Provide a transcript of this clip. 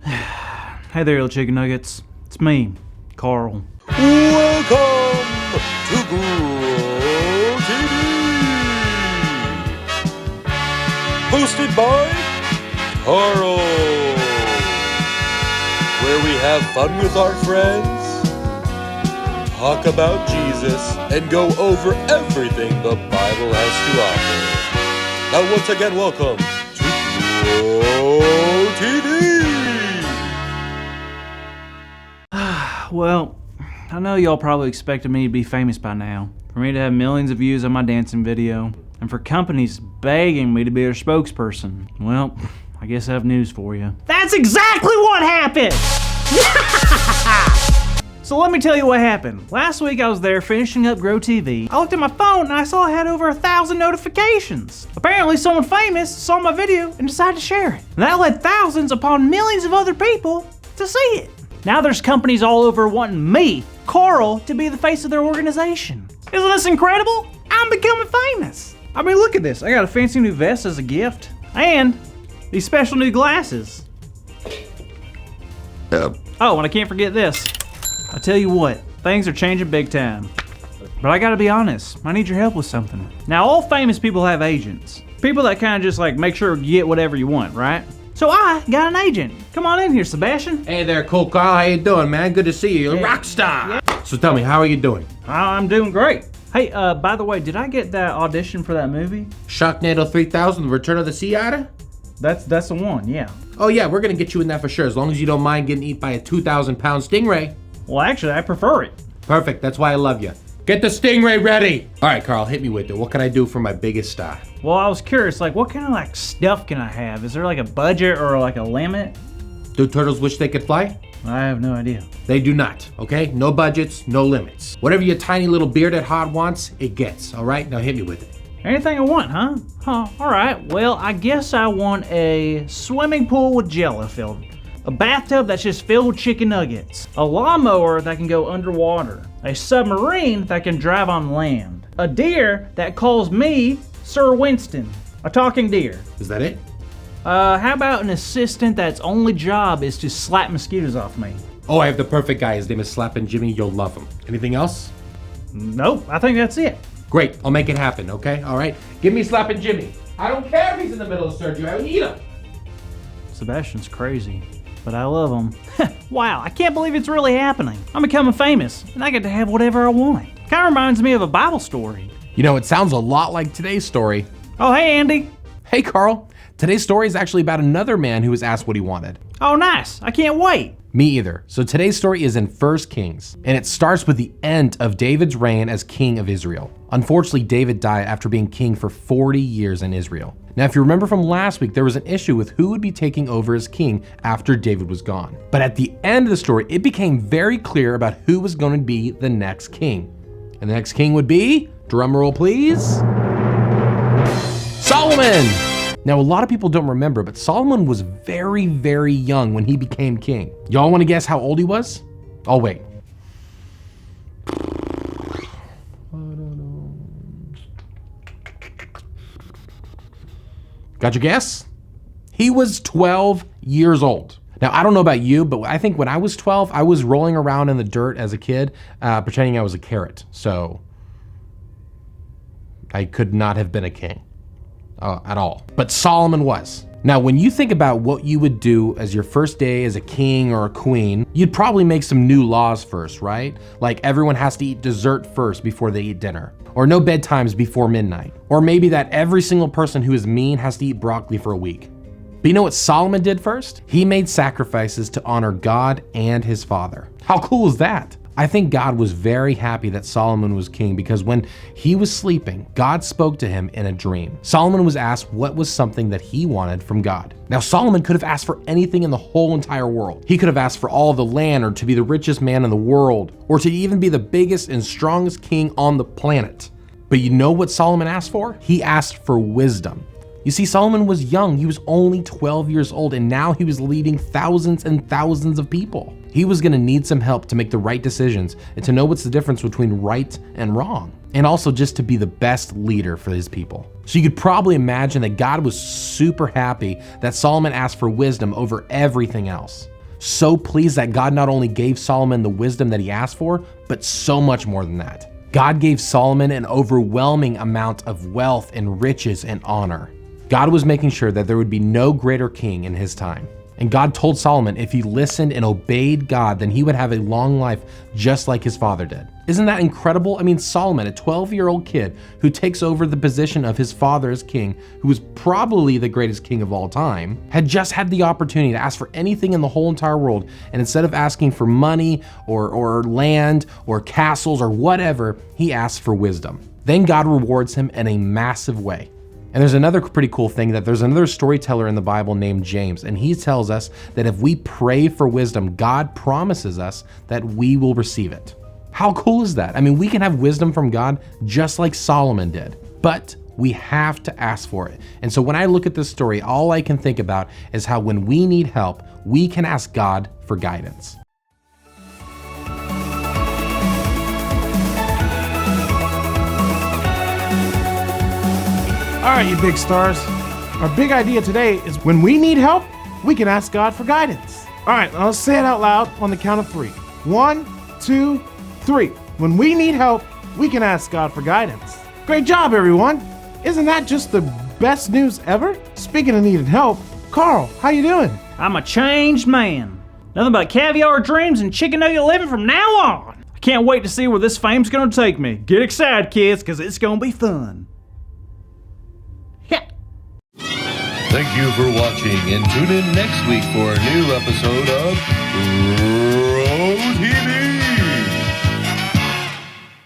Hey there, little chicken nuggets. It's me, Carl. Welcome to Grow TV, hosted by Carl, where we have fun with our friends, talk about Jesus, and go over everything the Bible has to offer. Now, once again, welcome to Grow TV. Well, I know y'all probably expected me to be famous by now, for me to have millions of views on my dancing video, and for companies begging me to be their spokesperson. Well, I guess I have news for you. That's exactly what happened! So let me tell you what happened. Last week I was there finishing up Grow TV. I looked at my phone and I saw I had over 1,000 notifications. Apparently someone famous saw my video and decided to share it. And that led thousands upon millions of other people to see it. Now there's companies all over wanting me, Carl, to be the face of their organization. Isn't this incredible? I'm becoming famous. I mean, look at this. I got a fancy new vest as a gift. And these special new glasses. Oh, and I can't forget this. I tell you what, things are changing big time. But I gotta be honest, I need your help with something. Now, all famous people have agents. People that kind of just like make sure you get whatever you want, right? So I got an agent. Come on in here, Sebastian. Hey there, cool Carl. How you doing, man? Good to see you. You're a rock star. Yeah. So tell me, how are you doing? I'm doing great. Hey, by the way, did I get that audition for that movie? Sharknado 3000, The Return of the Sea Otter? That's the one, yeah. Oh yeah, we're gonna get you in that for sure, as long as you don't mind getting eaten by a 2,000-pound stingray. Well, actually, I prefer it. Perfect, that's why I love you. Get the stingray ready. All right, Carl, hit me with it. What can I do for my biggest star? Well, I was curious, like, what kind of like stuff can I have? Is there like a budget or like a limit? Do turtles wish they could fly? I have no idea. They do not, okay? No budgets, no limits. Whatever your tiny little bearded heart wants, it gets, all right? Now hit me with it. Anything I want, huh? All right. Well, I guess I want a swimming pool with jello filled, a bathtub that's just filled with chicken nuggets, a lawnmower that can go underwater, a submarine that can drive on land, a deer that calls me Sir Winston, a talking deer. Is that it? How about an assistant that's only job is to slap mosquitoes off me? Oh, I have the perfect guy. His name is Slappin' Jimmy. You'll love him. Anything else? Nope, I think that's it. Great, I'll make it happen, okay? All right? Give me Slappin' Jimmy. I don't care if he's in the middle of surgery. I need him. Sebastian's crazy, but I love him. Wow, I can't believe it's really happening. I'm becoming famous, and I get to have whatever I want. Kind of reminds me of a Bible story. You know, it sounds a lot like today's story. Oh, hey, Andy. Hey, Carl. Today's story is actually about another man who was asked what he wanted. Oh, nice. I can't wait. Me either. So today's story is in 1 Kings, and it starts with the end of David's reign as king of Israel. Unfortunately, David died after being king for 40 years in Israel. Now, if you remember from last week, there was an issue with who would be taking over as king after David was gone. But at the end of the story, it became very clear about who was going to be the next king. And the next king would be, drumroll please, Solomon! Now, a lot of people don't remember, but Solomon was very, very young when he became king. Y'all want to guess how old he was? I'll wait. Got your guess? He was 12 years old. Now, I don't know about you, but I think when I was 12, I was rolling around in the dirt as a kid, pretending I was a carrot. So I could not have been a king. At all. But Solomon was. Now, when you think about what you would do as your first day as a king or a queen, you'd probably make some new laws first, right? Like everyone has to eat dessert first before they eat dinner, or no bedtimes before midnight, or maybe that every single person who is mean has to eat broccoli for a week. But you know what Solomon did first? He made sacrifices to honor God and his father. How cool is that? I think God was very happy that Solomon was king because when he was sleeping, God spoke to him in a dream. Solomon was asked what was something that he wanted from God. Now, Solomon could have asked for anything in the whole entire world. He could have asked for all of the land, or to be the richest man in the world, or to even be the biggest and strongest king on the planet. But you know what Solomon asked for? He asked for wisdom. You see, Solomon was young. He was only 12 years old, and now he was leading thousands and thousands of people. He was going to need some help to make the right decisions and to know what's the difference between right and wrong, and also just to be the best leader for his people. So you could probably imagine that God was super happy that Solomon asked for wisdom over everything else. So pleased that God not only gave Solomon the wisdom that he asked for, but so much more than that. God gave Solomon an overwhelming amount of wealth and riches and honor. God was making sure that there would be no greater king in his time. And God told Solomon if he listened and obeyed God, then he would have a long life just like his father did. Isn't that incredible? I mean, Solomon, a 12-year-old kid who takes over the position of his father as king, who was probably the greatest king of all time, had just had the opportunity to ask for anything in the whole entire world. And instead of asking for money or land or castles or whatever, he asked for wisdom. Then God rewards him in a massive way. And there's another pretty cool thing, that there's another storyteller in the Bible named James, and he tells us that if we pray for wisdom, God promises us that we will receive it. How cool is that? I mean, we can have wisdom from God just like Solomon did, but we have to ask for it. And so when I look at this story, all I can think about is how when we need help, we can ask God for guidance. All right, you big stars. Our big idea today is when we need help, we can ask God for guidance. All right, now let's say it out loud on the count of 3. 1, 2, 3. When we need help, we can ask God for guidance. Great job, everyone. Isn't that just the best news ever? Speaking of needing help, Carl, how you doing? I'm a changed man. Nothing but caviar dreams and chicken nugget living from now on. I can't wait to see where this fame's gonna take me. Get excited, kids, because it's gonna be fun. Thank you for watching, and tune in next week for a new episode of Pro TV.